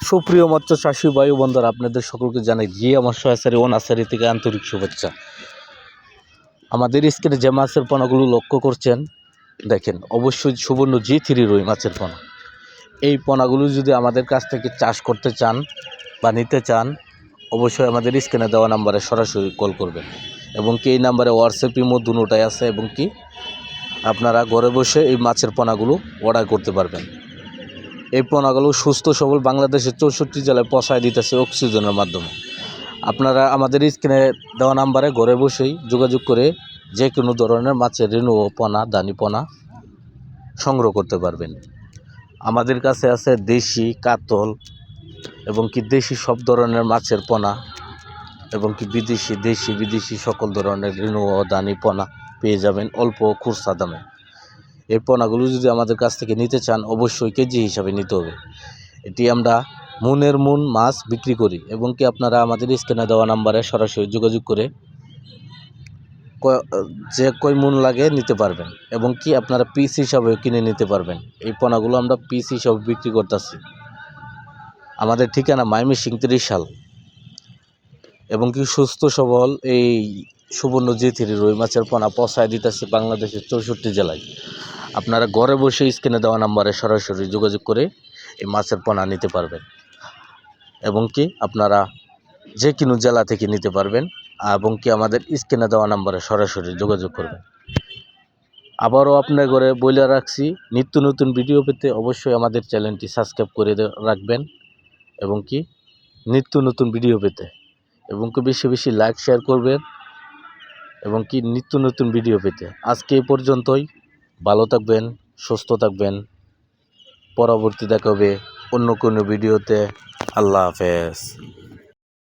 সুপ্রিয় মৎস্য চাষী বায়ু বন্দর আপনাদের সকলকে জানাই জিয়া মৎস্য হ্যাচারী ও নার্সারি থেকে আন্তরিক শুভেচ্ছা। আমাদের স্ক্রিনে যে মাছের পোনাগুলো লক্ষ্য করছেন দেখেন, অবশ্যই সুবর্ণ G3 রুই মাছের পোনা। এই পোনাগুলো যদি আমাদের কাছ থেকে চাষ করতে চান বা নিতে চান, অবশ্যই আমাদের স্ক্রিনে দেওয়া নাম্বারে সরাসরি কল করবেন এবং কি এই নাম্বারে হোয়াটসঅ্যাপ ইমো দুটোটাই আছে এবং কি আপনারা ঘরে বসে এই মাছের পোনাগুলো অর্ডার করতে পারবেন। এই পোনাগুলো সুস্থ সবল বাংলাদেশের 64 জেলায় পৌঁছায় দিতেছে অক্সিজেনের মাধ্যমে। আপনারা আমাদের স্ক্রিনে দেওয়া নাম্বারে ঘরে বসেই যোগাযোগ করে যে কোনো ধরনের মাছের রেণু ও পোনা দানি পোনা সংগ্রহ করতে পারবেন। আমাদের কাছে আছে দেশি কাতল এবং কি দেশি সব ধরনের মাছের পোনা এবং কি দেশি বিদেশি সকল ধরনের রেণু ও দানি পোনা পেয়ে যাবেন অল্প খুচরা দামে। এই পোনাগুলো যদি আমাদের কাছ থেকে নিতে চান, অবশ্যই কেজি হিসাবে নিতে হবে। এটি আমরা মনের মন মাছ বিক্রি করি এবং কি আপনারা আমাদের স্ক্রিনে দেওয়া নাম্বারে সরাসরি যোগাযোগ করে যে কয় মন লাগে নিতে পারবেন এবং কি আপনারা পিস হিসাবেও কিনে নিতে পারবেন। এই পোনাগুলো আমরা পিস হিসাবে বিক্রি করতেছি। আমাদের ঠিকানা ময়মনসিংহ 30 এবং কি সুস্থ সবল এই সুবর্ণ G3 রুই মাছের পোনা পৌঁছায় দিতেছে বাংলাদেশের 64 জেলায়। আপনারা ঘরে বসে স্ক্রিনে দেওয়া নাম্বারে সরাসরি যোগাযোগ করে এই মাছের পোনা নিতে পারবেন এবং কি আপনারা যে কোনো জেলা থেকে নিতে পারবেন এবং কি আমাদের স্ক্রিনে দেওয়া নাম্বারে সরাসরি যোগাযোগ করবেন। আবারও আপনার ঘরে বলে রাখছি, নিত্য নতুন ভিডিও পেতে অবশ্যই আমাদের চ্যানেলটি সাবস্ক্রাইব করে রাখবেন এবং কি নিত্য নতুন ভিডিও পেতে এবং কি বেশি বেশি লাইক শেয়ার করবেন এবং কি নিত্য নতুন ভিডিও পেতে। আজকে এই পর্যন্তই। ভালো থাকবেন, সুস্থ থাকবেন। পরবর্তী দেখা হবে অন্য কোনো ভিডিওতে। আল্লাহ হাফেজ।